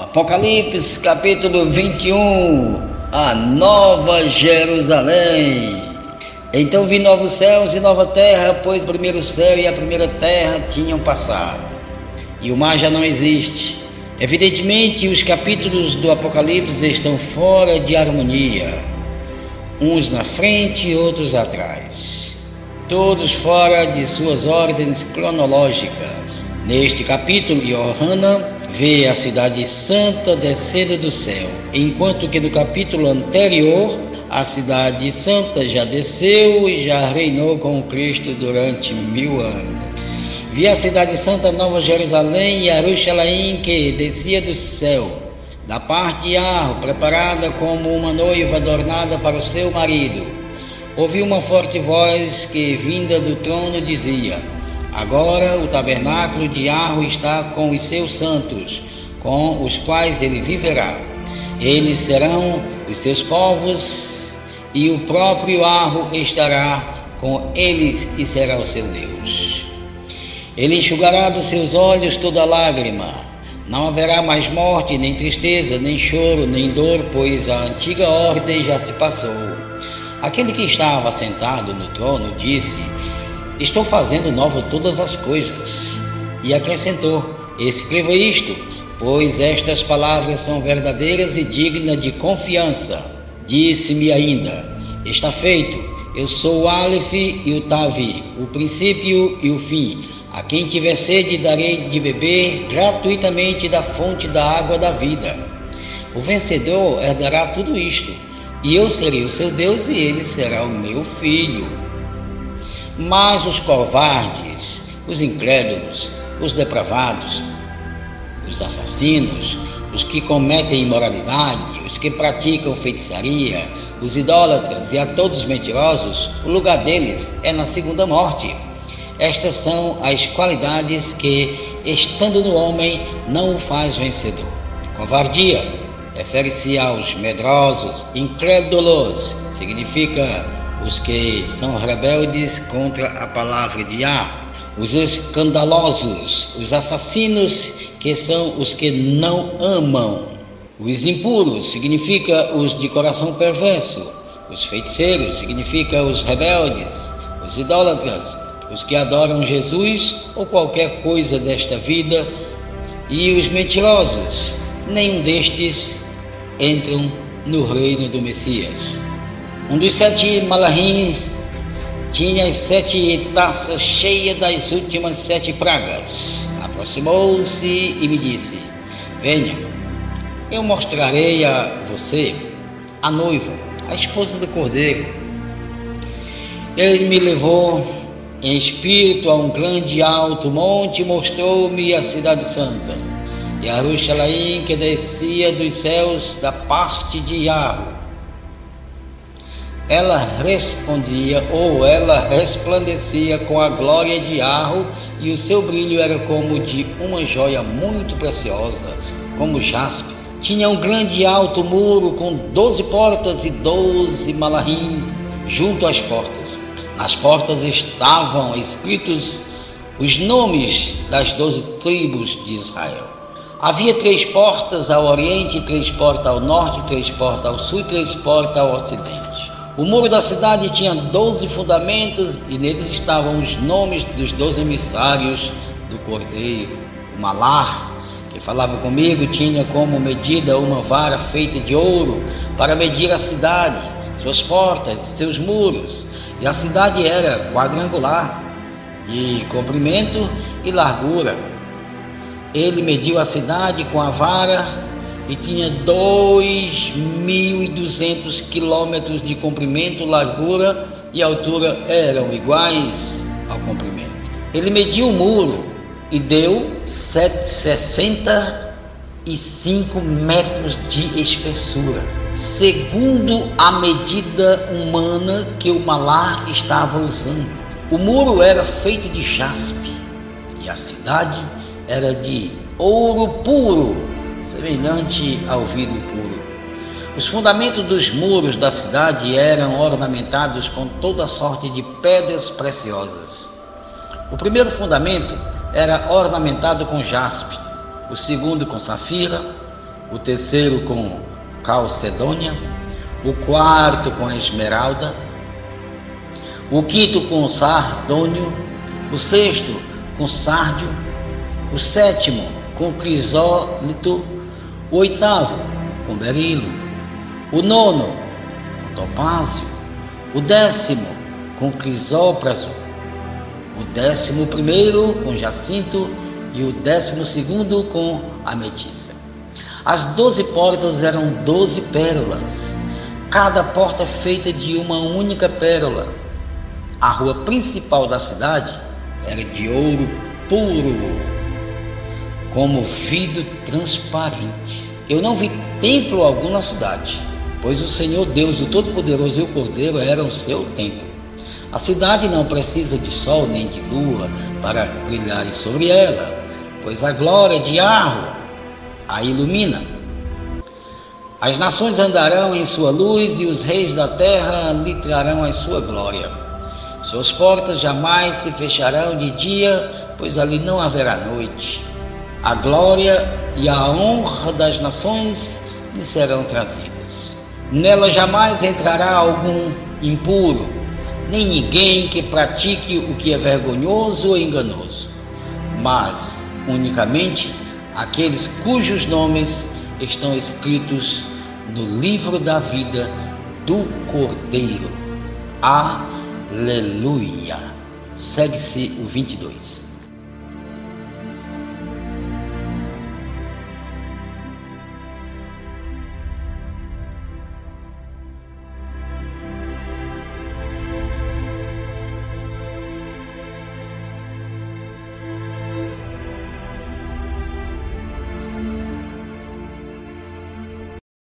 Apocalipse capítulo 21, a Nova Jerusalém. Então vi novos céus e nova terra, pois o primeiro céu e a primeira terra tinham passado, e o mar já não existe. Evidentemente, os capítulos do Apocalipse estão fora de harmonia, uns na frente e outros atrás, todos fora de suas ordens cronológicas. Neste capítulo, Yohana vê a cidade santa descendo do céu, enquanto que no capítulo anterior a cidade santa já desceu e já reinou com Cristo durante 1000 anos. Vi a cidade santa Nova Jerusalém e Jerusalém que descia do céu, da parte de Arro, preparada como uma noiva adornada para o seu marido. Ouvi uma forte voz que, vinda do trono, dizia: agora o tabernáculo de Arro está com os seus santos, com os quais ele viverá. Eles serão os seus povos, e o próprio Arro estará com eles e será o seu Deus. Ele enxugará dos seus olhos toda lágrima. Não haverá mais morte, nem tristeza, nem choro, nem dor, pois a antiga ordem já se passou. Aquele que estava sentado no trono disse: estou fazendo nova todas as coisas. E acrescentou: escreva isto, pois estas palavras são verdadeiras e dignas de confiança. Disse-me ainda: está feito. Eu sou o Aleph e o Tavi, o princípio e o fim. A quem tiver sede darei de beber gratuitamente da fonte da água da vida. O vencedor herdará tudo isto, e eu serei o seu Deus e ele será o meu filho. Mas os covardes, os incrédulos, os depravados, os assassinos, os que cometem imoralidade, os que praticam feitiçaria, os idólatras e a todos os mentirosos, o lugar deles é na segunda morte. Estas são as qualidades que, estando no homem, não o faz vencedor. Covardia refere-se aos medrosos. Incrédulos significa os que são rebeldes contra a palavra de Yah. Os escandalosos, os assassinos, que são os que não amam. Os impuros significa os de coração perverso. Os feiticeiros significa os rebeldes. Os idólatras, os que adoram Jesus ou qualquer coisa desta vida. E os mentirosos, nenhum destes entram no reino do Messias. Um dos 7 malahins tinha as 7 taças cheias das últimas 7 pragas. Aproximou-se e me disse: venha, eu mostrarei a você a noiva, a esposa do Cordeiro. Ele me levou em espírito a um grande alto monte e mostrou-me a cidade santa, e a Jerusalém que descia dos céus da parte de Yahweh. Ela resplandecia com a glória de Arro, e o seu brilho era como de uma joia muito preciosa, como jaspe. Tinha um grande e alto muro com 12 portas e 12 malahins junto às portas. Nas portas estavam escritos os nomes das 12 tribos de Israel. Havia 3 portas ao oriente, 3 portas ao norte, 3 portas ao sul e 3 portas ao ocidente. O muro da cidade tinha 12 fundamentos e neles estavam os nomes dos 12 emissários do Cordeiro. O Malar, que falava comigo, tinha como medida uma vara feita de ouro para medir a cidade, suas portas, seus muros. E a cidade era quadrangular, de comprimento e largura. Ele mediu a cidade com a vara e tinha 2.200 quilômetros de comprimento, largura e altura eram iguais ao comprimento. Ele mediu o muro e deu 65 metros de espessura, segundo a medida humana que o Malar estava usando. O muro era feito de jaspe e a cidade era de ouro puro, semelhante ao vidro puro. Os fundamentos dos muros da cidade eram ornamentados com toda sorte de pedras preciosas. O primeiro fundamento era ornamentado com jaspe, o segundo com safira, o terceiro com calcedônia, o quarto com esmeralda, o quinto com sardônio, o sexto com sárdio, o sétimo com crisólito, o oitavo com berilo, o nono com topázio, o décimo com crisópraso, o 11º com jacinto e o 12º com ametista. As 12 portas eram 12 pérolas, cada porta feita de uma única pérola. A rua principal da cidade era de ouro puro, como vidro transparente. Eu não vi templo algum na cidade, pois o Senhor Deus, o Todo-Poderoso e o Cordeiro eram o seu templo. A cidade não precisa de sol nem de lua para brilhar sobre ela, pois a glória de Yahweh a ilumina. As nações andarão em sua luz e os reis da terra lhe trarão a sua glória. Suas portas jamais se fecharão de dia, pois ali não haverá noite. A glória e a honra das nações lhe serão trazidas. Nela jamais entrará algum impuro, nem ninguém que pratique o que é vergonhoso ou enganoso, mas unicamente aqueles cujos nomes estão escritos no livro da vida do Cordeiro. Aleluia! Segue-se o 22.